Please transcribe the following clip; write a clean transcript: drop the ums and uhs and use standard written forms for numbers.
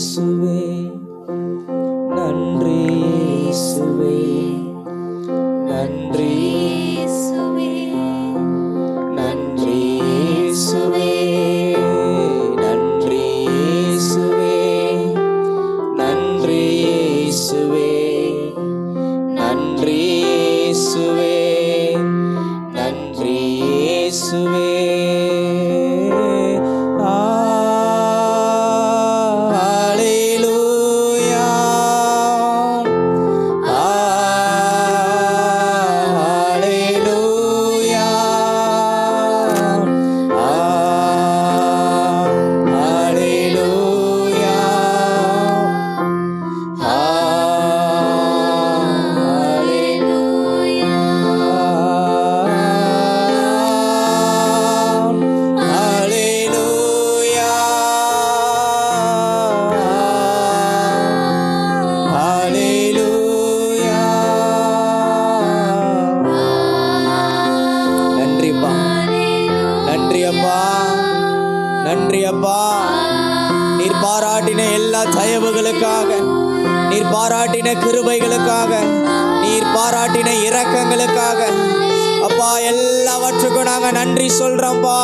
நன்றி இயேசுவே, நன்றி இயேசுவே, நன்றி இயேசுவே, நன்றி இயேசுவே, நன்றி இயேசுவே, நன்றி இயேசுவே, நன்றி இயேசுவே. நன்றி அப்பா, நன்றி அப்பா. நீர் பாராட்டின எல்லா தயவுகளுக்காக, நீர் பாராட்டின கிருபைகளுக்காக, நீர் பாராட்டின இரக்கங்களுக்காக அப்பா, எல்லாவற்றுக்கும் நாங்க நன்றி சொல்றோம்ப்பா.